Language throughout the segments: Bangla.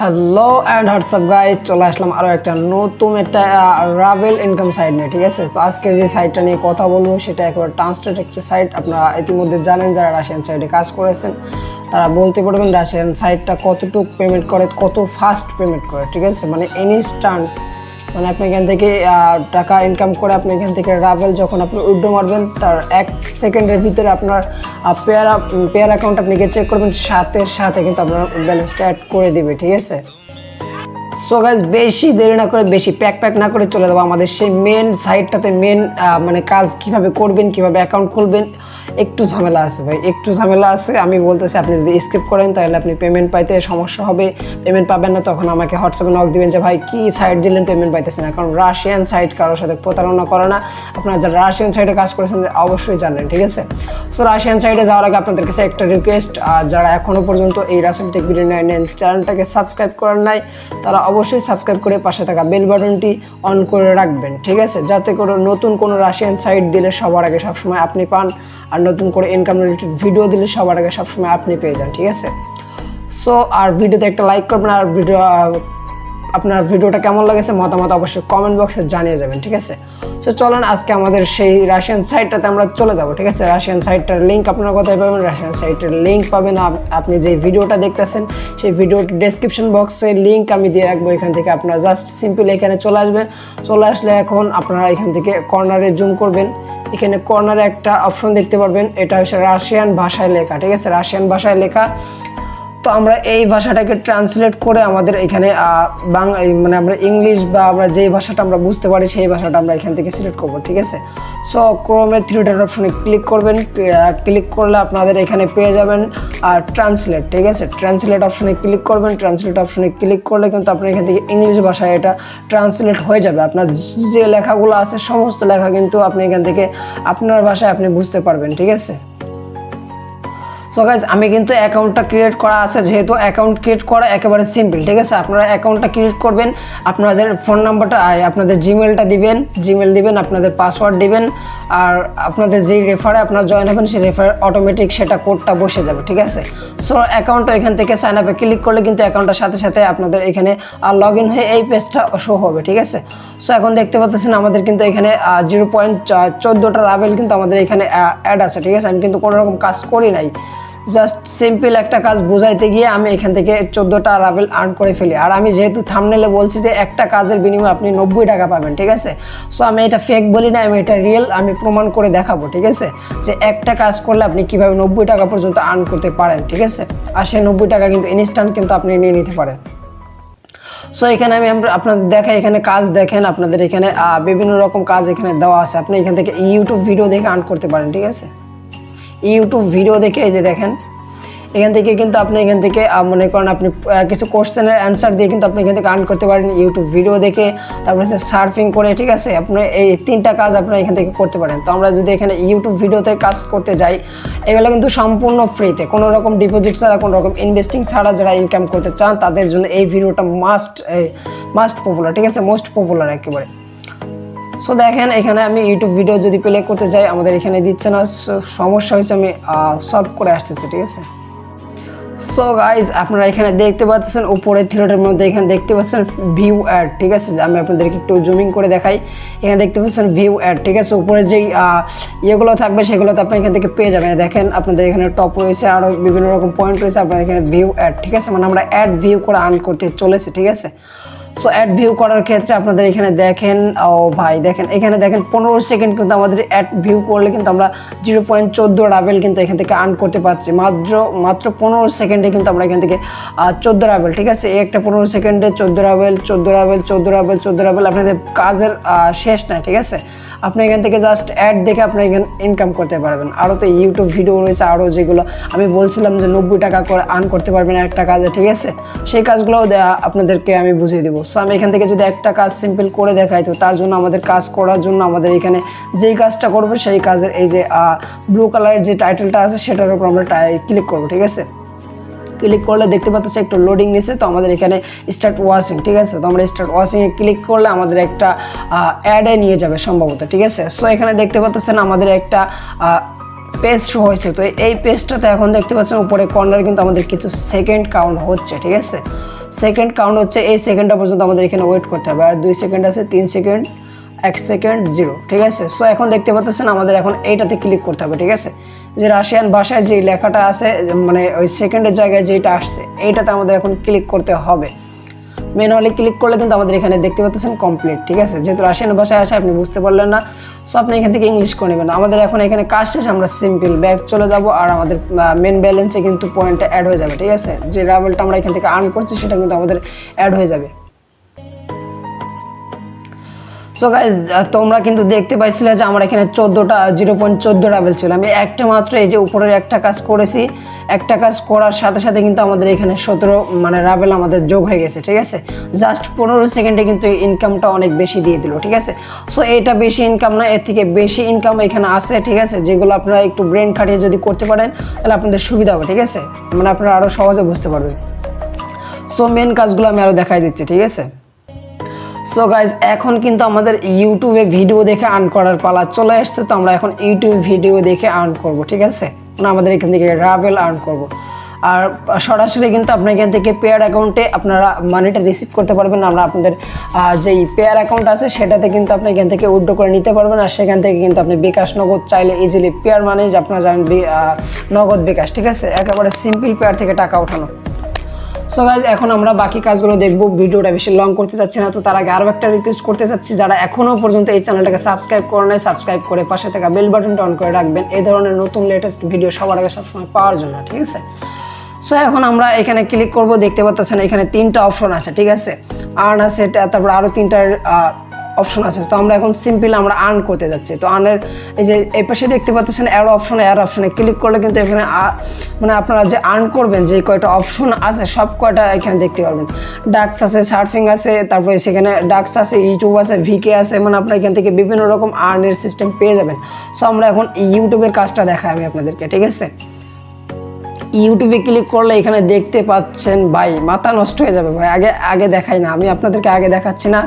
হ্যালো অ্যান্ড হোয়াটসঅ্যাপ গাইজ, চলে আসলাম আরও একটা নতুন রাভেল ইনকাম সাইট নিয়ে। ঠিক আছে, তো আজকে যে সাইটটা নিয়ে কথা বলবো সেটা একবার ট্রান্সলেট একটা সাইট। আপনারা ইতিমধ্যে জানেন, যারা রাশিয়ান সাইটে কাজ করেছেন তারা বলতে পারবেন রাশিয়ান সাইটটা কতটুকু পেমেন্ট করে, কত ফাস্ট পেমেন্ট করে। ঠিক আছে, মানে ইনস্ট্যান্ট, মানে আপনি এখান থেকে টাকা ইনকাম করে আপনি এখান থেকে রাভেল যখন আপনি উইথড্র মারবেন তার 1 সেকেন্ডের ভিতরে আপনার পেয়ার অ্যাকাউন্ট আপনি গিয়ে চেক করবেন, সাথে সাথে কিন্তু আপনার ব্যালেন্সটা অ্যাড করে দিবে। ঠিক আছে, সো গাইজ বেশি দেরি না করে, বেশি প্যাক না করে চলে যাবো আমাদের সেই মেন সাইটটাতে। মানে কাজ কিভাবে করবেন, কিভাবে অ্যাকাউন্ট খুলবেন, একটু ঝামেলা আছে ভাই, একটু ঝামেলা আছে। আমি বলতেছি আপনি যদি স্কিপ করেন তাহলে আপনি পেমেন্ট পাইতে সমস্যা হবে, পেমেন্ট পাবেন না। তখন আমাকে হোয়াটসঅ্যাপে নক দিবেন যে ভাই কি সাইট দিলেন পেমেন্ট পাইতেছেন না। কারণ রাশিয়ান সাইট কারোর সাথে প্রতারণা করে না। আপনারা যারা রাশিয়ান সাইটে কাজ করেছেন অবশ্যই জানেন। ঠিক আছে, সো রাশিয়ান সাইটে যাওয়ার আগে আপনাদের কাছে একটা রিকোয়েস্ট, যারা এখনও পর্যন্ত এই রাসেল টেক ভিডিও 9 চ্যানেলটাকে সাবস্ক্রাইব করেন নাই তারা অবশ্যই সাবস্ক্রাইব করে পাশে থাকা বেল বাটনটি অন করে রাখবেন। ঠিক আছে, যাতে করে নতুন কোনো রাশিয়ান সাইট দিলে সবার আগে সবসময় আপনি পান, আর নতুন করে ইনকাম রিলেটেড ভিডিও দিলে সবার আগে সবসময় আপনি পেয়ে যান। ঠিক আছে, সো আর ভিডিওতে একটা লাইক করবেন, আর আপনার ভিডিওটা কেমন লাগেছে মতামত অবশ্যই কমেন্ট বক্সে জানিয়ে যাবেন। ঠিক আছে, সো চলুন আজকে আমাদের সেই রাশিয়ান সাইটটাতে আমরা চলে যাব। ঠিক আছে, রাশিয়ান সাইটটার লিঙ্ক আপনারা কোথায় পাবেন? রাশিয়ান সাইটের লিঙ্ক পাবেন আপনি যে ভিডিওটা দেখতেছেন সেই ভিডিওর ডেসক্রিপশন বক্সে লিঙ্ক আমি দিয়ে রাখবো। এখান থেকে আপনারা জাস্ট সিম্পল এখানে চলে আসবেন। চলে আসলে এখন আপনারা এখান থেকে কর্নারে জুম করবেন, এখানে কর্নারে একটা অপশন দেখতে পারবেন, এটা হচ্ছে রাশিয়ান ভাষায় লেখা। ঠিক আছে, রাশিয়ান ভাষায় লেখা। তো আমরা এই ভাষাটাকে ট্রান্সলেট করে আমাদের এখানে মানে আমরা ইংলিশ বা আমরা যেই ভাষাটা আমরা বুঝতে পারি সেই ভাষাটা আমরা এখান থেকে সিলেক্ট করবো। ঠিক আছে, সো ক্রোমের 3 ডট অপশনে ক্লিক করবেন, ক্লিক করলে আপনাদের এখানে পেয়ে যাবেন ট্রান্সলেট। ঠিক আছে, ট্রান্সলেট অপশনে ক্লিক করবেন, ট্রান্সলেট অপশনে ক্লিক করলে কিন্তু আপনার এখান থেকে ইংলিশ ভাষায় এটা ট্রান্সলেট হয়ে যাবে। আপনার যে লেখাগুলো আছে সমস্ত লেখা কিন্তু আপনি এখান থেকে আপনার ভাষায় আপনি বুঝতে পারবেন। ঠিক আছে, সো গাইজ আমি কিন্তু অ্যাকাউন্টটা ক্রিয়েট করা আছে, যেহেতু অ্যাকাউন্ট ক্রিয়েট করা একেবারে সিম্পল। ঠিক আছে, আপনারা অ্যাকাউন্টটা ক্রিয়েট করবেন, আপনাদের ফোন নাম্বারটা আপনাদের জিমেলটা দিবেন, আপনাদের পাসওয়ার্ড দিবেন, আর আপনাদের যেই রেফারে আপনারা জয়েন হবেন সেই রেফার অটোমেটিক সেটা কোডটা বসে যাবে। ঠিক আছে, সো অ্যাকাউন্টটা এখান থেকে সাইন আপে ক্লিক করলে কিন্তু অ্যাকাউন্টের সাথে সাথে আপনাদের এখানে লগ ইন হয়ে এই পেজটা শো হবে। ঠিক আছে, সো এখন দেখতে পাচ্ছেন আমাদের কিন্তু এখানে 0.14টা রাভেল কিন্তু আমাদের এখানে অ্যাড আছে। ঠিক আছে, আমি কিন্তু কোনো রকম কাজ করি নাই, জাস্ট সিম্পল একটা কাজ বোঝাইতে গিয়ে আমি এখান থেকে 14টা রাভেল আর্ন করে ফেলি। আর আমি যেহেতু থাম্বনেলে বলছি যে একটা কাজের বিনিময়ে আপনি 90 টাকা পাবেন। ঠিক আছে, সো আমি এটা ফেক বলি না, আমি এটা রিয়েল, আমি প্রমাণ করে দেখাবো। ঠিক আছে, যে একটা কাজ করলে আপনি কিভাবে 90 টাকা পর্যন্ত আর্ন করতে পারেন। ঠিক আছে, আর সেই 90 টাকা কিন্তু ইনস্ট্যান্ট কিন্তু আপনি নিয়ে নিতে পারেন। সো এখানে আমি আপনাদের দেখাই, এখানে কাজ দেখেন, আপনাদের এখানে বিভিন্ন রকম কাজ এখানে দেওয়া আছে। আপনি এখান থেকে ইউটিউব ভিডিও দেখে আর্ন করতে পারেন। ঠিক আছে, ইউটিউব ভিডিও দেখে এই যে দেখেন, এখান থেকে কিন্তু আপনি এখান থেকে মনে করেন আপনি কিছু কোশ্চেনের অ্যান্সার দিয়ে কিন্তু আপনি এখান থেকে আর্ন করতে পারেন ইউটিউব ভিডিও দেখে, তারপরে সার্ফিং করে। ঠিক আছে, আপনি এই 3টা কাজ আপনারা এখান থেকে করতে পারেন। তো আমরা যদি এখানে ইউটিউব ভিডিওতে কাজ করতে যাই, এগুলো কিন্তু সম্পূর্ণ ফ্রিতে, কোনো রকম ডিপোজিট ছাড়া, কোনো রকম ইনভেস্টিং ছাড়া যারা ইনকাম করতে চান তাদের জন্য এই ভিডিওটা মাস্ট পপুলার। ঠিক আছে, মোস্ট পপুলার একেবারে। সো দেখেন এখানে আমি ইউটিউব ভিডিও যদি প্লে করতে যাই আমাদের এখানে দিচ্ছে না, সমস্যা হয়েছে, আমি সলভ করে আসতেছি। ঠিক আছে, সো গাইজ আপনারা এখানে দেখতে পাচ্ছেন উপরে থ্রেডের মধ্যে এখানে দেখতে পাচ্ছেন ভিউ অ্যাড। ঠিক আছে, আমি আপনাদেরকে একটু জুমিং করে দেখাই, এখানে দেখতে পাচ্ছেন ভিউ অ্যাড। ঠিক আছে, উপরে যেই ইয়েগুলো থাকবে সেগুলো তো আপনি এখান থেকে পেয়ে যাবেন। দেখেন আপনাদের এখানে টপ রয়েছে, আরও বিভিন্ন রকম পয়েন্ট রয়েছে, আপনাদের এখানে ভিউ অ্যাড। ঠিক আছে, মানে আমরা অ্যাড ভিউ করে আর্ন করতে চলেছি। ঠিক আছে, সো অ্যাড ভিউ করার ক্ষেত্রে আপনাদের এখানে দেখেন, ও ভাই দেখেন এখানে দেখেন 15 সেকেন্ড কিন্তু আমাদের অ্যাড ভিউ করলে কিন্তু আমরা 0.14 রাভেল কিন্তু এখান থেকে আর্ন করতে পারছি মাত্র 15 সেকেন্ডে কিন্তু আমরা এখান থেকে 14 রাভেল। ঠিক আছে, এই একটা 15 সেকেন্ডে 14 রাভেল আপনাদের কাজের শেষ নাই। ঠিক আছে, আপনি এখান থেকে জাস্ট অ্যাড দেখে আপনি এখানে ইনকাম করতে পারবেন। আরও তো ইউটিউব ভিডিও রয়েছে, আরও যেগুলো আমি বলছিলাম যে 90 টাকা করে আর্ন করতে পারবেন একটা কাজে। ঠিক আছে, সেই কাজগুলোও আপনাদেরকে আমি বুঝিয়ে দেবো। সো আমি এখান থেকে যদি একটা কাজ সিম্পল করে দেখাই, তো তার জন্য আমাদের কাজ করার জন্য আমাদের এখানে যেই কাজটা করবো সেই কাজের এই যে ব্লু কালারের যে টাইটেলটা আছে সেটার উপর আমরা ক্লিক করবো। ঠিক আছে, ক্লিক করলে দেখতে পাচ্ছি একটু লোডিং নিচ্ছে, তো আমাদের এখানে স্টার্ট ওয়াচিং। ঠিক আছে, তো আমরা স্টার্ট ওয়াচিংয়ে ক্লিক করলে আমাদের একটা অ্যাডে নিয়ে যাবে সম্ভবত। ঠিক আছে, সো এখানে দেখতে পাচ্ছেন আমাদের একটা পেজ শো হয়েছে। তো এই পেজটাতে এখন দেখতে পাচ্ছেন উপরে কর্নারে কিন্তু আমাদের কিছু সেকেন্ড কাউন্ট হচ্ছে। ঠিক আছে, সেকেন্ড কাউন্ট হচ্ছে এই সেকেন্ডটা পর্যন্ত আমাদের এখানে ওয়েট করতে হবে। আর 2 সেকেন্ড আছে, 3 সেকেন্ড, 1 সেকেন্ড, 0, ঠিক আছে। সো এখন দেখতে পাচ্ছেন আমাদের এখন এইটাতে ক্লিক করতে হবে, ঠিক আছে। যে রাশিয়ান ভাষায় যে লেখাটা আছে মানে ওই সেকেন্ডের জায়গায় যেটা আসছে এইটাতে আমাদের এখন ক্লিক করতে হবে। ম্যানুয়ালি ক্লিক করলে কিন্তু আমাদের এখানে দেখতে পাচ্ছেন কমপ্লিট, ঠিক আছে। যেহেতু রাশিয়ান ভাষায় আসে আপনি বুঝতে পারলেন না, সো আপনি এখান থেকে ইংলিশ করে নেবেন। আমাদের এখন এখানে কাজ শেষ, আমরা সিম্পল ব্যাক চলে যাব আর আমাদের মেন ব্যালেন্সে কিন্তু পয়েন্টটা অ্যাড হয়ে যাবে, ঠিক আছে। যে রাভেলটা আমরা এখান থেকে আর্ন করছি সেটা কিন্তু আমাদের অ্যাড হয়ে যাবে। সো গাইজ তোমরা কিন্তু দেখতে পাইছিলে যে আমার এখানে 0.14 রাভেল ছিল। আমি একটা মাত্র এই যে উপরের একটা কাজ করেছি, একটা কাজ করার সাথে সাথে কিন্তু আমাদের এখানে 17 মানে রাভেল আমাদের যোগ হয়ে গেছে, ঠিক আছে। জাস্ট 15 সেকেন্ডে কিন্তু ইনকামটা অনেক বেশি দিয়ে দিল, ঠিক আছে। সো এটা বেশি ইনকাম না, এর থেকে বেশি ইনকাম এখানে আছে, ঠিক আছে। যেগুলো আপনারা একটু ব্রেন খাটিয়ে যদি করতে পারেন তাহলে আপনাদের সুবিধা হবে, ঠিক আছে। মানে আপনারা আরও সহজে বুঝতে পারবেন। সো মেন কাজগুলো আমি আরও দেখাই দিচ্ছি, ঠিক আছে। সো গাইজ এখন কিন্তু আমাদের ইউটিউবে ভিডিও দেখে আর্ন করার পালা চলে এসছে। তো আমরা এখন ইউটিউব ভিডিও দেখে আর্ন করব, ঠিক আছে। মানে আমাদের এখান থেকে রাভেল আর্ন করব। আর সরাসরি কিন্তু আপনার এখান থেকে পেয়ার অ্যাকাউন্টে আপনারা মানিটা রিসিভ করতে পারবেন। আমরা আপনাদের যেই পেয়ার অ্যাকাউন্ট আছে সেটাতে কিন্তু আপনি এখান থেকে উইথড্র করে নিতে পারবেন। আর সেখান থেকে কিন্তু আপনি বিকাশ নগদ চাইলে ইজিলি পেয়ার মানে যে আপনারা জানেন নগদ বিকাশ, ঠিক আছে। একেবারে সিম্পল পেয়ার থেকে টাকা ওঠানো। সো গাইজ এখন আমরা বাকি কাজগুলো দেখবো, ভিডিওটা বেশি লং করতে চাচ্ছি না। তো তার আগে আরও একটা রিকোয়েস্ট করতে চাচ্ছি, যারা এখনও পর্যন্ত এই চ্যানেলটাকে সাবস্ক্রাইব করে নেয়, সাবস্ক্রাইব করে পাশে থাকা বেল বাটনটা অন করে রাখবেন এই ধরনের নতুন লেটেস্ট ভিডিও সবার আগে সবসময় পাওয়ার জন্য, ঠিক আছে। সো এখন আমরা এখানে ক্লিক করব, দেখতে পাচ্ছেন এখানে 3টা অপশন আছে, ঠিক আছে। আর্ন আছে, তারপর আরও 3টার অপশন আছে। তো আমরা এখন সিম্পল আমরা আর্ন করতে যাচ্ছি। তো আর্নের এই যে এই পাশে দেখতে পাচ্ছেন অ্যাড অপশনে ক্লিক করলে কিন্তু এখানে মানে আপনারা যে আর্ন করবেন যে কয়টা অপশন আছে সব কয়টা এখানে দেখতে পারবেন। ডাক্স আছে, সার্ফিং আছে, তারপরে সেখানে ডাক্স আছে, ইউটিউব আছে, ভিকে আছে, মানে আপনারা এখান থেকে বিভিন্ন রকম আর্নের সিস্টেম পেয়ে যাবেন। সো আমরা এখন ইউটিউবের কাজটা দেখাই আমি আপনাদেরকে, ঠিক আছে। ইউটিউবে ক্লিক করলে এখানে দেখতে পাচ্ছেন ভাই মাথা নষ্ট হয়ে যাবে ভাই, আগে দেখাই না, আমি আপনাদেরকে আগে দেখাচ্ছি না।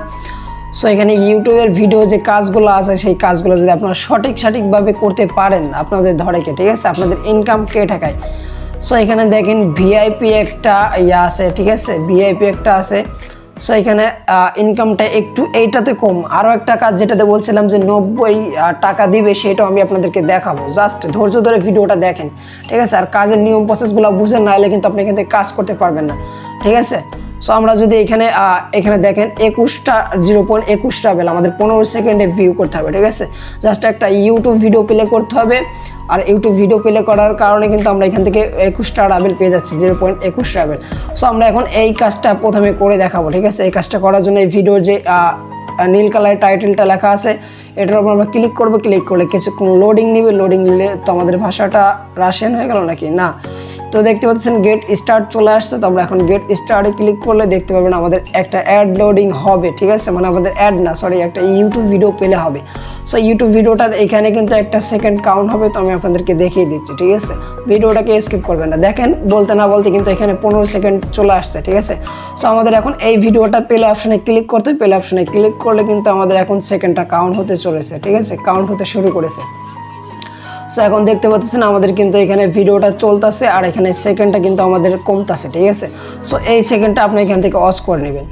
সো এখানে ইউটিউবের ভিডিও যে কাজগুলো আছে সেই কাজগুলো যদি আপনারা সঠিকভাবে করতে পারেন আপনাদের ধরেকে, ঠিক আছে, আপনাদের ইনকাম কে ঠেকায়। সো এখানে দেখেন ভিআইপি একটা আছে, ঠিক আছে, ভিআইপি একটা আছে। সো এখানে ইনকামটা একটু এইটাতে কম। আরও একটা কাজ যেটাতে বলছিলাম যে 90 টাকা দিবে, সেটাও আমি আপনাদেরকে দেখাবো। জাস্ট ধৈর্য ধরে ভিডিওটা দেখেন, ঠিক আছে। আর কাজের নিয়ম প্রসেসগুলো বুঝেন না হলে কিন্তু আপনি এখান থেকে কাজ করতে পারবেন না, ঠিক আছে। সো আমরা যদি এখানে দেখেন 0.21 রাভেল আমাদের 15 সেকেন্ডে ভিউ করতে হবে, ঠিক আছে। জাস্ট একটা ইউটিউব ভিডিও প্লে করতে হবে। আর ইউটিউব ভিডিও প্লে করার কারণে কিন্তু আমরা এখান থেকে 21টা রাভেল পেয়ে যাচ্ছি, 0.21 রাভেল। সো আমরা এখন এই কাজটা প্রথমে করে দেখাবো, ঠিক আছে। এই কাজটা করার জন্য এই ভিডিওর যে নীল কালারের টাইটেলটা লেখা আছে এটার উপর আমরা ক্লিক করবো। ক্লিক করলে কিছুক্ষণ লোডিং নিবে, লোডিং নিলে তো আমাদের ভাষাটা রাশিয়ান হয়ে গেল নাকি না। তো দেখতে পাচ্ছেন গেট স্টার্ট চলে আসছে। তো আমরা এখন গেট স্টার্টে ক্লিক করলে দেখতে পাবেন আমাদের একটা অ্যাড লোডিং হবে, ঠিক আছে। মানে আমাদের অ্যাড না, সরি, একটা ইউটিউব ভিডিও পেলে হবে। সো ইউটিউব ভিডিওটার এখানে কিন্তু একটা সেকেন্ড কাউন্ট হবে। তো আমি আপনাদেরকে দেখিয়ে দিচ্ছি, ঠিক আছে। ভিডিওটাকে স্কিপ করবেন না, দেখেন বলতে না বলতে কিন্তু এখানে 15 সেকেন্ড চলে আসছে, ঠিক আছে। সো আমাদের এখন এই ভিডিওটা পেলে অপশনে ক্লিক করতে, পেলে অপশনে ক্লিক করলে কিন্তু আমাদের এখন সেকেন্ডটা কাউন্ট হতে চলেছে, ঠিক আছে, কাউন্ট হতে শুরু করেছে। সো এখন দেখতে পাচ্ছেন আমাদের কিন্তু এখানে ভিডিওটা চলতেছে আর এখানে সেকেন্ডটা কিন্তু আমাদের কমতেছে, ঠিক আছে। সো এই সেকেন্ডটা আপনি এখান থেকে অস করে নেবেন।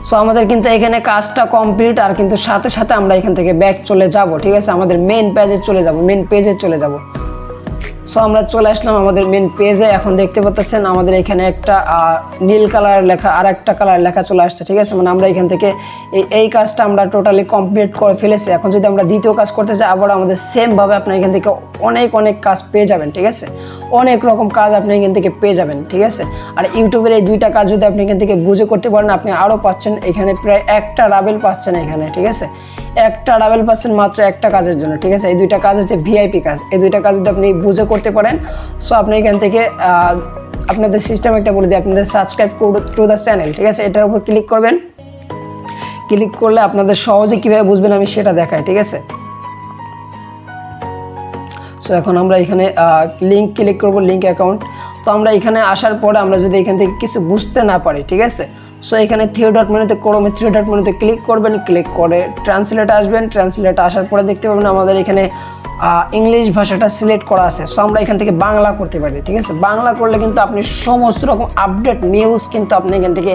সো আমাদের কিন্তু এখানে কাজটা কমপ্লিট। আর কিন্তু সাথে সাথে আমরা এখান থেকে ব্যাক চলে যাব, ঠিক আছে, আমাদের মেন পেজে চলে যাব। সো আমরা চলে আসলাম আমাদের মেন পেজে। এখন দেখতে পাচ্ছেন আমাদের এখানে একটা নীল কালার লেখা আর একটা কালার লেখা চলে আসছে, ঠিক আছে। মানে আমরা এখান থেকে এই কাজটা আমরা টোটালি কমপ্লিট করে ফেলেছি। এখন যদি আমরা দ্বিতীয় কাজ করতে চাই আবার আমাদের সেমভাবে আপনি এখান থেকে অনেক কাজ পেয়ে যাবেন, ঠিক আছে। অনেক রকম কাজ আপনি এখান থেকে পেয়ে যাবেন, ঠিক আছে। আর ইউটিউবের এই 2টা কাজ যদি আপনি এখান থেকে বুঝে করতে পারেন আপনি আরও পাচ্ছেন। এখানে প্রায় 1টা রাভেল পাচ্ছেন এখানে, ঠিক আছে। 1টা রাভেল পাচ্ছেন মাত্র একটা কাজের জন্য, ঠিক আছে। এই 2টা কাজ হচ্ছে ভিআইপি কাজ। এই 2টা কাজ যদি আপনি বুঝে করতে পারেন সো আপনি এখান থেকে আপনাদের সিস্টেম একটা বলে দিই, আপনাদের সাবস্ক্রাইব টু দ্য চ্যানেল, ঠিক আছে, এটার উপর ক্লিক করবেন। ক্লিক করলে আপনাদের সহজে কীভাবে বুঝবেন আমি সেটা দেখাই, ঠিক আছে। সো এখন আমরা এখানে লিঙ্ক ক্লিক করব, লিঙ্ক অ্যাকাউন্ট। তো আমরা এখানে আসার পরে আমরা যদি এখান থেকে কিছু বুঝতে না পারি, ঠিক আছে, সো এখানে 3 ডট মেনুতে ক্রমে 3 ডট মেনুতে ক্লিক করবেন। ক্লিক করে ট্রান্সলেট আসবেন। ট্রান্সলেট আসার পরে দেখতে পাবেন আমাদের এখানে ইংলিশ ভাষাটা সিলেক্ট করা আছে। সো আমরা এখান থেকে বাংলা করতে পারি, ঠিক আছে। বাংলা করলে কিন্তু আপনি সমস্ত রকম আপডেট নিউজ কিন্তু আপনি এখান থেকে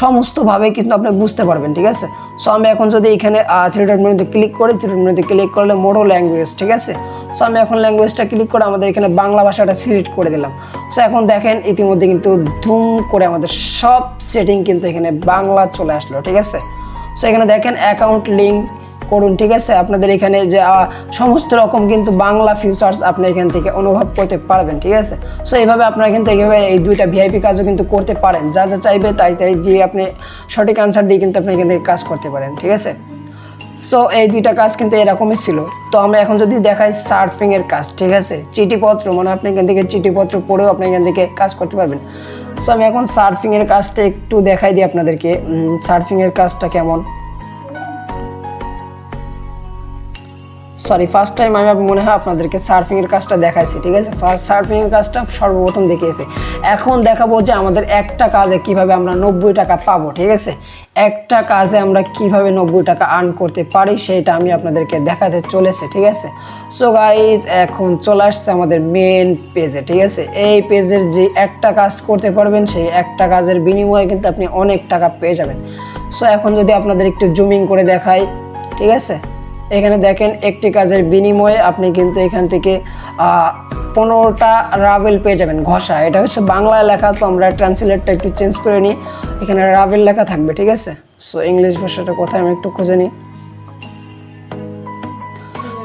সমস্তভাবে কিন্তু আপনি বুঝতে পারবেন, ঠিক আছে। সো আমি এখন যদি এখানে থ্রি ডট মেনুতে ক্লিক করি, থ্রি ডট মেনুতে ক্লিক করলে মোডো ল্যাঙ্গুয়েজ, ঠিক আছে। সো আমি এখন ল্যাঙ্গুয়েজটা ক্লিক করে আমাদের এখানে বাংলা ভাষাটা সিলেক্ট করে দিলাম। সো এখন দেখেন ইতিমধ্যে কিন্তু ধুম করে আমাদের সব সেটিং কিন্তু এখানে বাংলা চলে আসলো, ঠিক আছে। সো এখানে দেখেন অ্যাকাউন্ট লিঙ্ক করুন, ঠিক আছে। আপনাদের এখানে যে সমস্ত রকম কিন্তু বাংলা ফিচার্স আপনি এখান থেকে অনুভব করতে পারবেন, ঠিক আছে। সো এইভাবে আপনারা কিন্তু এইভাবে এই দুইটা ভিআইপি কাজও কিন্তু করতে পারেন। যা যা চাইবে তাই তাই দিয়ে আপনি সঠিক আনসার দিয়ে কিন্তু আপনি এখান থেকে কাজ করতে পারেন, ঠিক আছে। সো এই দুইটা কাজ কিন্তু এরকমই ছিল। তো আমরা এখন যদি দেখাই সার্ফিংয়ের কাজ, ঠিক আছে, চিঠিপত্র, মানে আপনি এখান থেকে চিঠিপত্র পড়েও আপনি এখান থেকে কাজ করতে পারবেন। সো আমি এখন সার্ফিংয়ের কাজটা একটু দেখাই দিই আপনাদেরকে। সার্ফিংয়ের কাজটা কেমন, সরি ফার্স্ট টাইম আমি মনে হয় আপনাদেরকে সার্ফিংয়ের কাজটা দেখাইছি, ঠিক আছে। ফার্স্ট সার্ফিংয়ের কাজটা সর্বপ্রথম দেখিয়েছি। এখন দেখাবো যে আমাদের একটা কাজে কিভাবে আমরা 90 টাকা পাবো, ঠিক আছে। একটা কাজে আমরা কিভাবে 90 টাকা আর্ন করতে পারি সেটা আমি আপনাদেরকে দেখাতে চলেছি, ঠিক আছে। সো গাইজ এখন চলে আসছে আমাদের মেন পেজে, ঠিক আছে। এই পেজের যে একটা কাজ করতে পারবেন সেই একটা কাজের বিনিময়ে কিন্তু আপনি অনেক টাকা পেয়ে যাবেন। সো এখন যদি আপনাদের একটু জুমিং করে দেখাই, ঠিক আছে, এখানে দেখেন একটি কাজের বিনিময়ে আপনি কিন্তু এখান থেকে 15টা রাভেল পেয়ে যাবেন ঘষা। এটা হচ্ছে বাংলায় লেখা, তো আমরা ট্রান্সলেটটা একটু চেঞ্জ করে নিই। এখানে রাভেল লেখা থাকবে, ঠিক আছে। সো ইংলিশ ভাষাটা কোথায় আমি একটু খুঁজে নিই।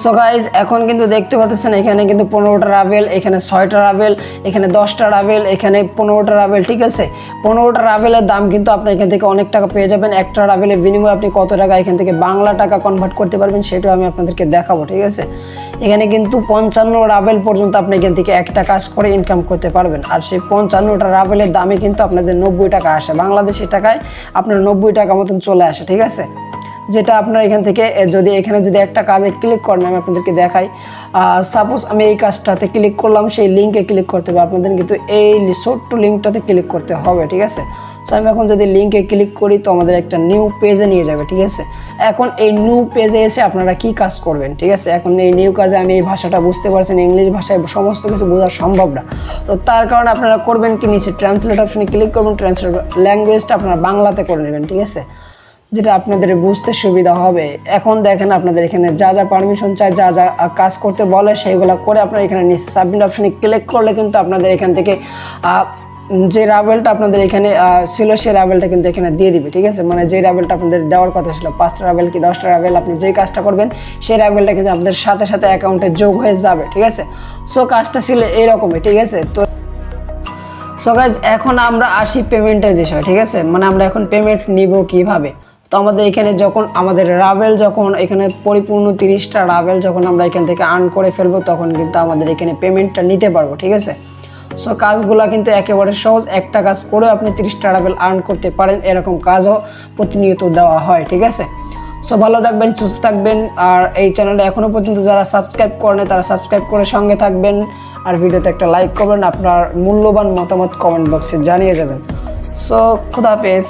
সো গাইজ এখন কিন্তু দেখতে পাচ্ছেন এখানে কিন্তু 15টা রাভেল, এখানে 6টা রাভেল, এখানে 10টা রাভেল, এখানে 15টা রাভেল, ঠিক আছে। 15টা রাভেলের দাম কিন্তু আপনি এখান থেকে অনেক টাকা পেয়ে যাবেন। একটা রাভেলের বিনিময়ে আপনি কত টাকা এখান থেকে বাংলা টাকা কনভার্ট করতে পারবেন সেটাও আমি আপনাদেরকে দেখাবো, ঠিক আছে। এখানে কিন্তু 55 রাভেল পর্যন্ত আপনি এখান থেকে একটা কাজ করে ইনকাম করতে পারবেন। আর সেই 55টা রাভেলের দামে কিন্তু আপনাদের 90 টাকা আসে, বাংলাদেশি টাকায় আপনার 90 টাকা মতন চলে আসে, ঠিক আছে। যেটা আপনার এখান থেকে এখানে যদি একটা কাজে ক্লিক করেন, আমি আপনাদেরকে দেখাই। সাপোজ আমি এই কাজটাতে ক্লিক করলাম, সেই লিঙ্কে ক্লিক করতে হবে আপনাদের, কিন্তু এই ছোট্ট লিঙ্কটাতে ক্লিক করতে হবে, ঠিক আছে। সো আমি এখন যদি লিঙ্কে ক্লিক করি তো আমাদের একটা নিউ পেজে নিয়ে যাবে, ঠিক আছে। এখন এই নিউ পেজে এসে আপনারা কি কাজ করবেন, ঠিক আছে। এখন এই নিউ কাজে আমি এই ভাষাটা বুঝতে পারছেন, ইংলিশ ভাষায় সমস্ত কিছু বোঝা সম্ভব না। তো তার কারণে আপনারা করবেন কি, নিচে ট্রান্সলেট অপশনে ক্লিক করবেন, ট্রান্সলেট ল্যাঙ্গুয়েজটা আপনারা বাংলাতে করে নেবেন, ঠিক আছে, যেটা আপনাদের বুঝতে সুবিধা হবে। এখন দেখেন আপনাদের এখানে যা যা পারমিশন চাই, যা যা কাজ করতে বলে সেইগুলো করে আপনারা এখানে নিচে সাবমিট অপশনে ক্লিক করলে কিন্তু আপনাদের এখান থেকে যে রাভেলটা আপনাদের এখানে ছিল সেই রাভেলটা কিন্তু এখানে দিয়ে দিবে, ঠিক আছে। মানে যে রাভেলটা আপনাদের দেওয়ার কথা ছিল, 5টা রাভেল কি 10টা রাভেল, আপনি যেই কাজটা করবেন সেই রাভেলটা কিন্তু আপনাদের সাথে সাথে অ্যাকাউন্টে যোগ হয়ে যাবে, ঠিক আছে। সো কাজটা ছিল এইরকমই, ঠিক আছে। তো সো গাইজ এখন আমরা আসি পেমেন্টের বিষয়, ঠিক আছে। মানে আমরা এখন পেমেন্ট নিব কিভাবে। তো আমাদের এখানে যখন আমাদের রাভেল যখন এখানে পরিপূর্ণ 30টা রাভেল যখন আমরা এখান থেকে আর্ন করে ফেলবো তখন কিন্তু আমাদের এখানে পেমেন্টটা নিতে পারবো, ঠিক আছে। সো কাজগুলো কিন্তু একেবারে সহজ, একটা কাজ করে আপনি 30টা রাভেল আর্ন করতে পারেন, এরকম কাজও প্রতিনিয়ত দেওয়া হয়, ঠিক আছে। সো ভালো থাকবেন, সুস্থ থাকবেন। আর এই চ্যানেলটা এখনও পর্যন্ত যারা সাবস্ক্রাইব করেন তারা সাবস্ক্রাইব করে সঙ্গে থাকবেন। আর ভিডিওতে একটা লাইক করবেন, আপনার মূল্যবান মতামত কমেন্ট বক্সে জানিয়ে যাবেন। সো খুদাহাফেজ।